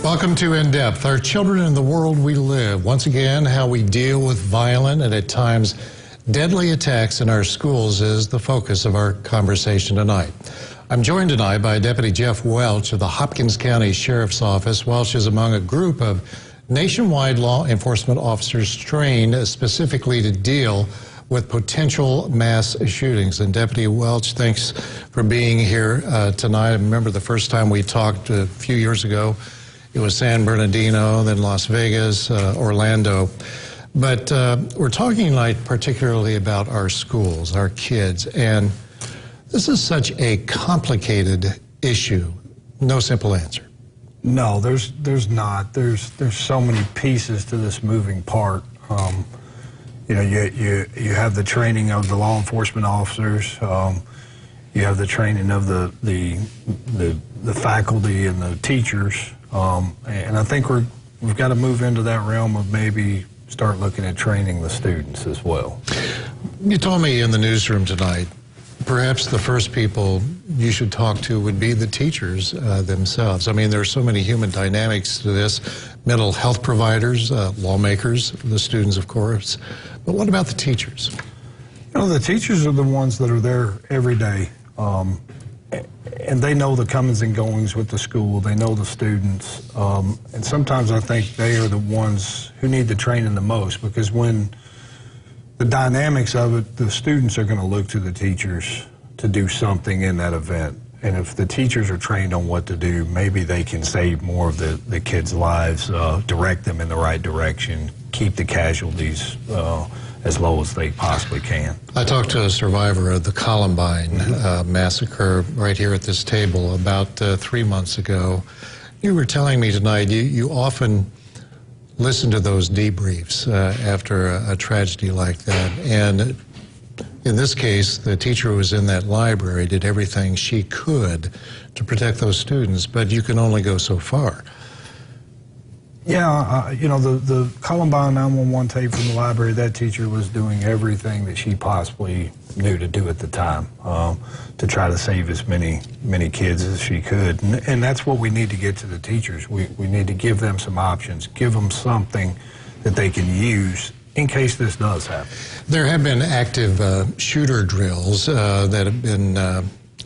Welcome to In Depth. Our children in the world we live. Once again, how we deal with violent and at times deadly attacks in our schools is the focus of our conversation tonight. I'm joined tonight by Deputy Jeff Welch of the Hopkins County Sheriff's Office. Welch is among a group of nationwide law enforcement officers trained specifically to deal with potential mass shootings. And Deputy Welch, thanks for being here tonight. I remember the first time we talked a few years ago. It was San Bernardino, then Las Vegas, Orlando. But we're talking tonight particularly about our schools, our kids. And this is such a complicated issue. No simple answer. No, there's not. There's so many pieces to this moving part. You know, you have the training of the law enforcement officers. You have the training of the faculty and the teachers. And I think we've got to move into that realm of maybe start looking at training the students as well. You told me in the newsroom tonight, perhaps the first people you should talk to would be the teachers themselves. I mean, there are so many human dynamics to this. Mental health providers, lawmakers, the students, of course. But what about the teachers? You know, the teachers are the ones that are there every day. And they know the comings and goings with the school. They know the students. And sometimes I think they are the ones who need the training the most, because when the dynamics of it, the students are going to look to the teachers to do something in that event. And if the teachers are trained on what to do, maybe they can save more of the kids' lives, direct them in the right direction, keep the casualties as low as they possibly can. I talked to a survivor of the Columbine massacre right here at this table about 3 months ago. You were telling me tonight you often listen to those debriefs after a tragedy like that. And in this case, the teacher who was in that library did everything she could to protect those students, but you can only go so far. Yeah, you know, the Columbine 911 tape from the library, that teacher was doing everything that she possibly knew to do at the time to try to save as many kids as she could. And that's what we need to get to the teachers. We need to give them some options, give them something that they can use in case this does happen. There have been active shooter drills that have been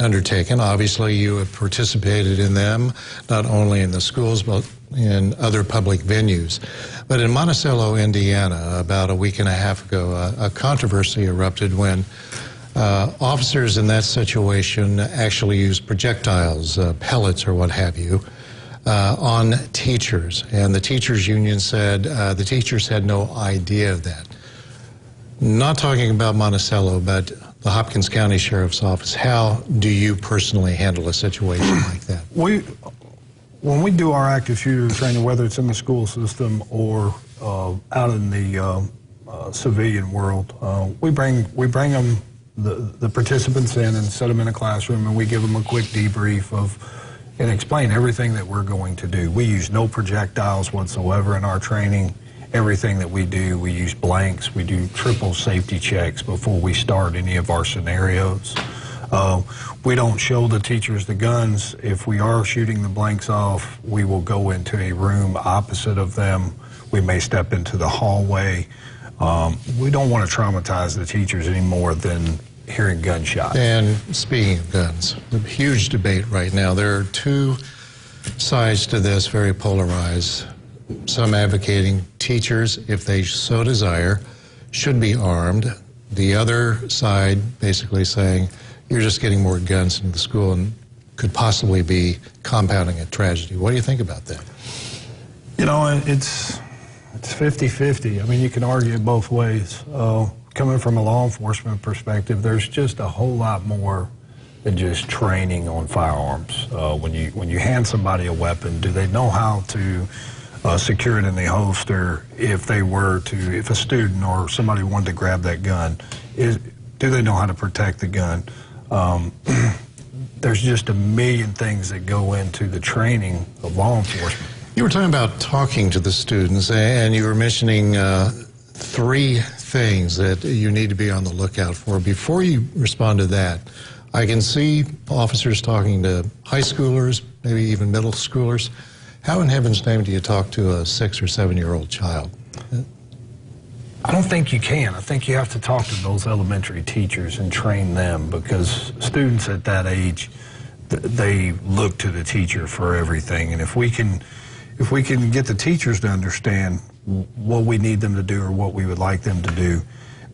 undertaken. Obviously, you have participated in them, not only in the schools, but in other public venues. But in Monticello, Indiana, about a week and a half ago, a controversy erupted when officers in that situation actually used projectiles, pellets or what have you, on teachers. And the teachers union said the teachers had no idea of that. Not talking about Monticello, but the Hopkins County Sheriff's Office. How do you personally handle a situation like that? When we do our active shooter training, whether it's in the school system or out in the civilian world, we bring them, the participants in and set them in a classroom, and we give them a quick debrief and explain everything that we're going to do. We use no projectiles whatsoever in our training. Everything that we do, we use blanks. We do triple safety checks before we start any of our scenarios. We don't show the teachers the guns. If we are shooting the blanks off, we will go into a room opposite of them. We may step into the hallway. We don't want to traumatize the teachers any more than hearing gunshots. And speaking of guns, a huge debate right now. There are two sides to this, very polarized. Some advocating teachers, if they so desire, should be armed. The other side basically saying, you're just getting more guns into the school and could possibly be compounding a tragedy. What do you think about that? You know, it's 50-50. I mean, you can argue it both ways. Coming from a law enforcement perspective, there's just a whole lot more than just training on firearms. When you hand somebody a weapon, do they know how to secure it in the holster? If a student or somebody wanted to grab that gun, do they know how to protect the gun? There's just a million things that go into the training of law enforcement. You were talking about talking to the students, and you were mentioning 3 things that you need to be on the lookout for. Before you respond to that, I can see officers talking to high schoolers, maybe even middle schoolers. How in heaven's name do you talk to a 6 or 7-year-old child? I don't think you can. I think you have to talk to those elementary teachers and train them, because students at that age, they look to the teacher for everything. And if we can get the teachers to understand what we need them to do or what we would like them to do,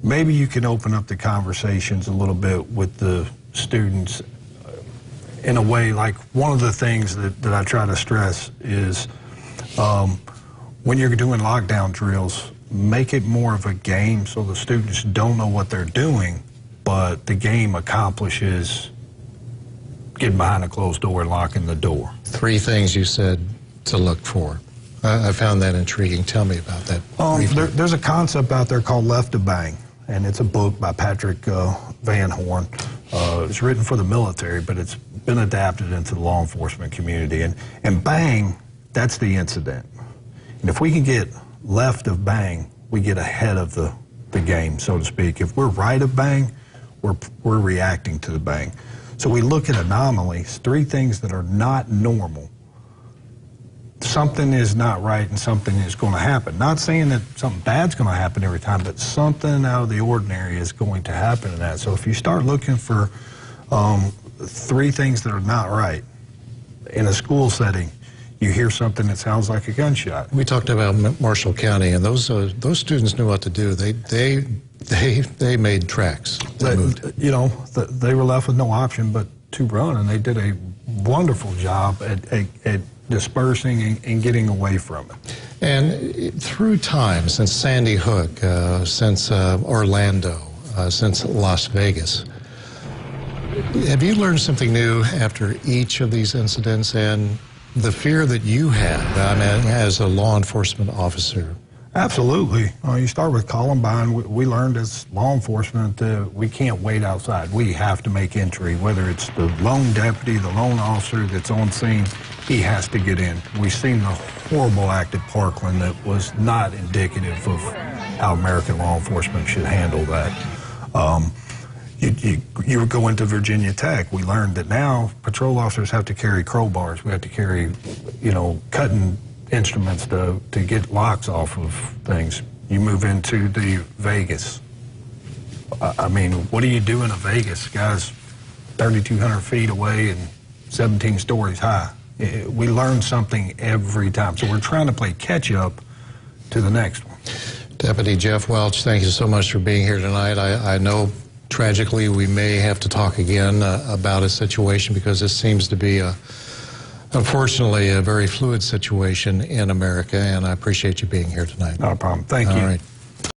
maybe you can open up the conversations a little bit with the students in a way. Like, one of the things that I try to stress is when you're doing lockdown drills, make it more of a game so the students don't know what they're doing, but the game accomplishes getting behind a closed door and locking the door. 3 things you said to look for. I found that intriguing. Tell me about that. There's a concept out there called Left to Bang, and it's a book by Patrick Van Horn. It's written for the military, but it's been adapted into the law enforcement community. And bang, that's the incident. And if we can get left of bang, we get ahead of the game, so to speak. If we're right of bang, we're reacting to the bang. So we look at anomalies, 3 things that are not normal. Something is not right and something is going to happen. Not saying that something bad's going to happen every time, but something out of the ordinary is going to happen in that. So if you start looking for 3 things that are not right in a school setting, you hear something that sounds like a gunshot. We talked about Marshall County, and those students knew what to do. They made tracks. They moved. They were left with no option but to run, and they did a wonderful job at dispersing and getting away from it. And through time, since Sandy Hook, since Orlando, since Las Vegas, have you learned something new after each of these incidents, and the fear that you had, as a law enforcement officer? Absolutely. You start with Columbine. We learned as law enforcement that we can't wait outside. We have to make entry, whether it's the lone deputy, the lone officer that's on scene, he has to get in. We've seen the horrible act at Parkland that was not indicative of how American law enforcement should handle that. You would go into Virginia Tech. We learned that now patrol officers have to carry crowbars. We have to carry, cutting instruments to get locks off of things. You move into the Vegas. What do you do in a Vegas? Guys 3,200 feet away and 17 stories high. We learn something every time. So we're trying to play catch up to the next one. Deputy Jeff Welch, thank you so much for being here tonight. I know tragically we may have to talk again about a situation, because this seems to be unfortunately a very fluid situation in America, and I appreciate you being here tonight. Not a problem. Thank you. All right.